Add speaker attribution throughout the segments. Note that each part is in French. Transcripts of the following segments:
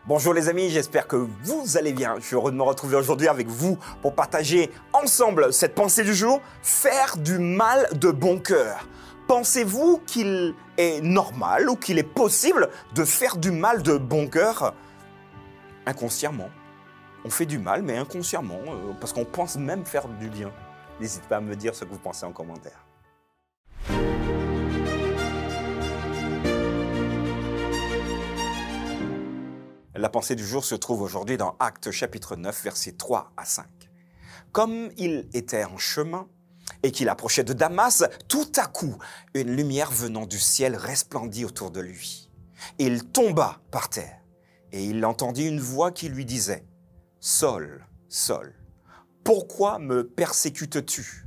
Speaker 1: Bonjour les amis, j'espère que vous allez bien. Je suis heureux de me retrouver aujourd'hui avec vous pour partager ensemble cette pensée du jour, faire du mal de bon cœur. Pensez-vous qu'il est normal ou qu'il est possible de faire du mal de bon cœur inconsciemment? On fait du mal, mais inconsciemment, parce qu'on pense même faire du bien. N'hésitez pas à me dire ce que vous pensez en commentaire. La pensée du jour se trouve aujourd'hui dans Actes chapitre 9, versets 3 à 5. Comme il était en chemin et qu'il approchait de Damas, tout à coup, une lumière venant du ciel resplendit autour de lui. Il tomba par terre et il entendit une voix qui lui disait « Saul, Saul, pourquoi me persécutes-tu »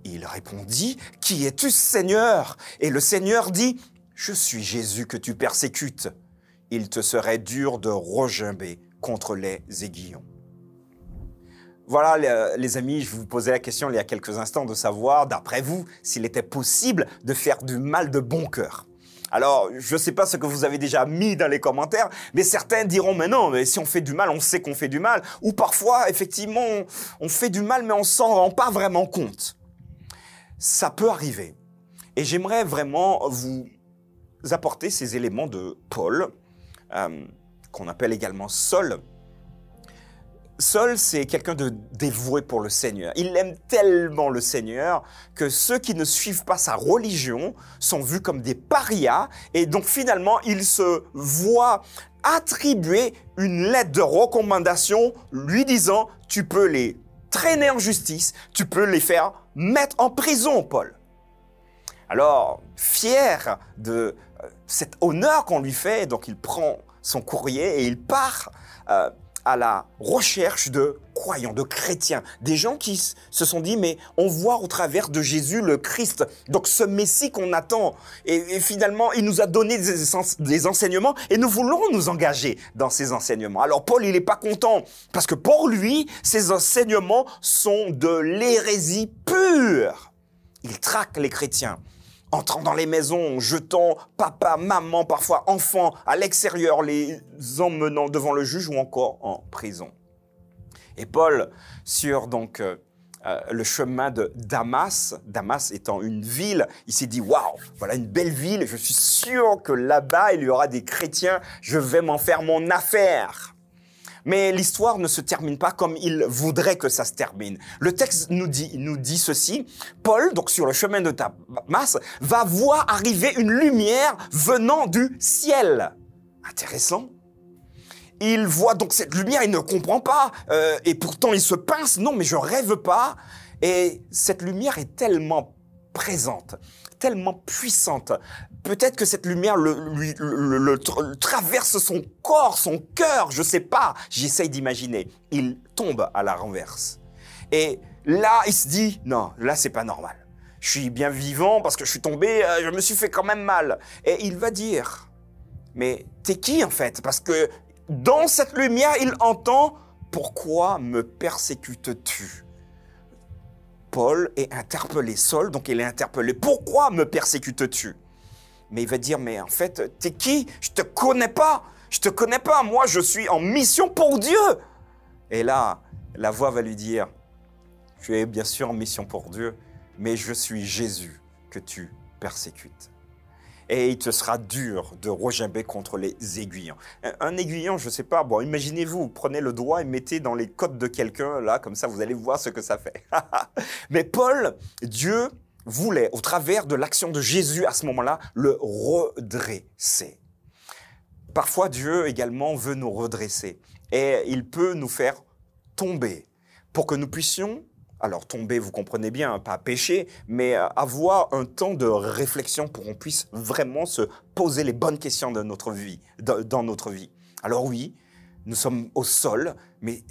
Speaker 1: Il répondit « Qui es-tu, Seigneur » Et le Seigneur dit « Je suis Jésus que tu persécutes. Il te serait dur de regimber contre les aiguillons. » Voilà les amis, je vous posais la question il y a quelques instants de savoir, d'après vous, s'il était possible de faire du mal de bon cœur. Alors, je ne sais pas ce que vous avez déjà mis dans les commentaires, mais certains diront « Mais non, mais si on fait du mal, on sait qu'on fait du mal. » Ou parfois, effectivement, on fait du mal, mais on ne s'en rend pas vraiment compte. Ça peut arriver. Et j'aimerais vraiment vous apporter ces éléments de Paul, qu'on appelle également Saul. Saul, c'est quelqu'un de dévoué pour le Seigneur. Il aime tellement le Seigneur que ceux qui ne suivent pas sa religion sont vus comme des parias et donc finalement, il se voit attribuer une lettre de recommandation lui disant « Tu peux les traîner en justice, tu peux les faire mettre en prison, Paul. » Alors, fier de cet honneur qu'on lui fait, donc il prend son courrier et il part à la recherche de croyants, de chrétiens, des gens qui se sont dit, mais on voit au travers de Jésus le Christ, donc ce Messie qu'on attend. Et finalement, il nous a donné des enseignements et nous voulons nous engager dans ces enseignements. Alors Paul, il n'est pas content parce que pour lui, ces enseignements sont de l'hérésie pure. Il traque les chrétiens, entrant dans les maisons, jetant papa, maman, parfois enfants à l'extérieur, les emmenant devant le juge ou encore en prison. Et Paul, sur donc le chemin de Damas, Damas étant une ville, il s'est dit « Waouh, voilà une belle ville, je suis sûr que là-bas, il y aura des chrétiens, je vais m'en faire mon affaire ». Mais l'histoire ne se termine pas comme il voudrait que ça se termine. Le texte nous dit ceci. Paul, donc sur le chemin de Damas, va voir arriver une lumière venant du ciel. Intéressant. Il voit donc cette lumière, il ne comprend pas. Et pourtant, il se pince. Non, mais je rêve pas. Et cette lumière est tellement présente, tellement puissante. Peut-être que cette lumière le traverse son corps, son cœur, je sais pas. J'essaye d'imaginer. Il tombe à la renverse. Et là, il se dit, non, là, c'est pas normal. Je suis bien vivant parce que je suis tombé, je me suis fait quand même mal. Et il va dire, mais t'es qui en fait? Parce que dans cette lumière, il entend, pourquoi me persécutes-tu? Paul est interpellé, Saul, donc il est interpellé. Pourquoi me persécutes-tu? Mais il va dire, mais en fait, t'es qui? Je te connais pas. Je te connais pas. Moi, je suis en mission pour Dieu. Et là, la voix va lui dire, tu es bien sûr en mission pour Dieu, mais je suis Jésus que tu persécutes. Et il te sera dur de regimber contre les aiguillons. Un aiguillon, je ne sais pas, bon, imaginez-vous, prenez le doigt et mettez dans les côtes de quelqu'un, là, comme ça, vous allez voir ce que ça fait. Mais Paul, Dieu voulait, au travers de l'action de Jésus à ce moment-là, le redresser. Parfois, Dieu également veut nous redresser et il peut nous faire tomber pour que nous puissions, alors tomber, vous comprenez bien, pas pécher, mais avoir un temps de réflexion pour qu'on puisse vraiment se poser les bonnes questions de notre vie, dans notre vie. Alors oui, nous sommes au sol, mais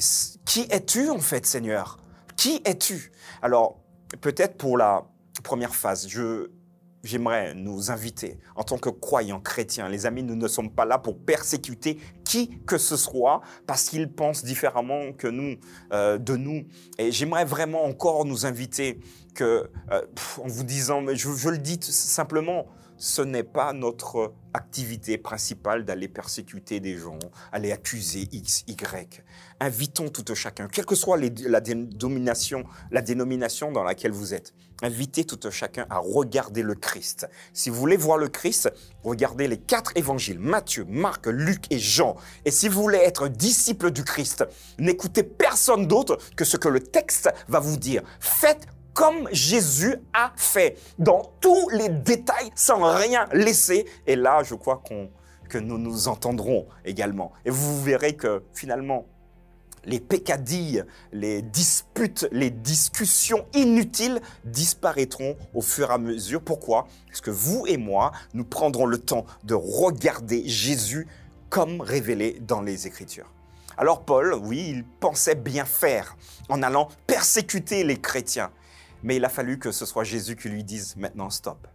Speaker 1: qui es-tu en fait, Seigneur? Qui es-tu? Alors, peut-être pour la première phase, j'aimerais nous inviter en tant que croyants chrétiens. Les amis, nous ne sommes pas là pour persécuter qui que ce soit parce qu'ils pensent différemment que nous, de nous. Et j'aimerais vraiment encore nous inviter que, en vous disant, mais je le dis simplement, ce n'est pas notre activité principale d'aller persécuter des gens, aller accuser X, Y. Invitons tout chacun, quelle que soit la dénomination dans laquelle vous êtes, invitez tout chacun à regarder le Christ. Si vous voulez voir le Christ, regardez les 4 évangiles, Matthieu, Marc, Luc et Jean. Et si vous voulez être disciple du Christ, n'écoutez personne d'autre que ce que le texte va vous dire. Faites comme Jésus a fait, dans tous les détails, sans rien laisser. Et là, je crois que nous nous entendrons également. Et vous verrez que finalement, les peccadilles, les disputes, les discussions inutiles disparaîtront au fur et à mesure. Pourquoi? Parce que vous et moi, nous prendrons le temps de regarder Jésus comme révélé dans les Écritures. Alors Paul, oui, il pensait bien faire en allant persécuter les chrétiens. Mais il a fallu que ce soit Jésus qui lui dise maintenant stop.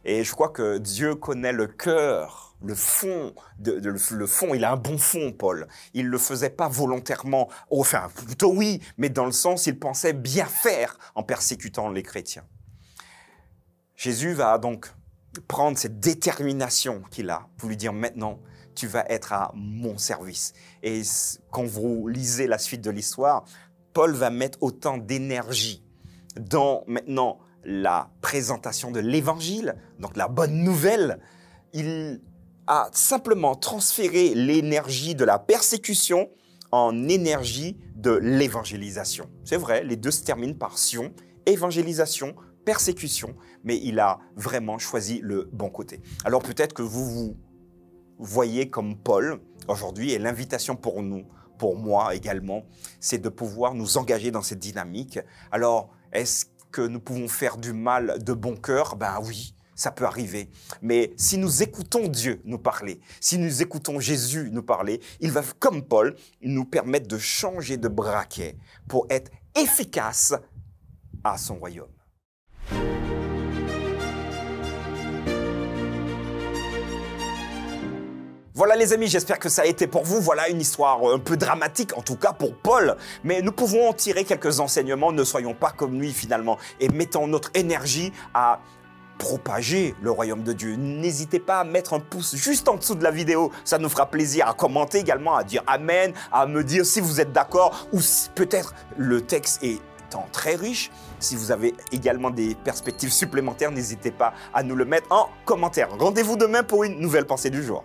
Speaker 1: Et je crois que Dieu connaît le cœur, le fond, le fond, il a un bon fond, Paul. Il ne le faisait pas volontairement, enfin plutôt oui, mais dans le sens il pensait bien faire en persécutant les chrétiens. Jésus va donc prendre cette détermination qu'il a pour lui dire maintenant, tu vas être à mon service. Et quand vous lisez la suite de l'histoire, Paul va mettre autant d'énergie dans maintenant la présentation de l'évangile, donc la bonne nouvelle. Il a simplement transféré l'énergie de la persécution en énergie de l'évangélisation. C'est vrai, les deux se terminent par sion, évangélisation, persécution, mais il a vraiment choisi le bon côté. Alors peut-être que vous voyez comme Paul aujourd'hui, et l'invitation pour nous, pour moi également, c'est de pouvoir nous engager dans cette dynamique. Alors, est-ce que nous pouvons faire du mal de bon cœur? Ben oui, ça peut arriver. Mais si nous écoutons Dieu nous parler, si nous écoutons Jésus nous parler, il va, comme Paul, nous permettre de changer de braquet pour être efficace à son royaume. Voilà les amis, j'espère que ça a été pour vous. Voilà une histoire un peu dramatique, en tout cas pour Paul. Mais nous pouvons en tirer quelques enseignements. Ne soyons pas comme lui finalement. Et mettons notre énergie à propager le royaume de Dieu. N'hésitez pas à mettre un pouce juste en dessous de la vidéo. Ça nous fera plaisir. À commenter également, à dire Amen, à me dire si vous êtes d'accord ou si peut-être le texte est très riche. Si vous avez également des perspectives supplémentaires, n'hésitez pas à nous le mettre en commentaire. Rendez-vous demain pour une nouvelle pensée du jour.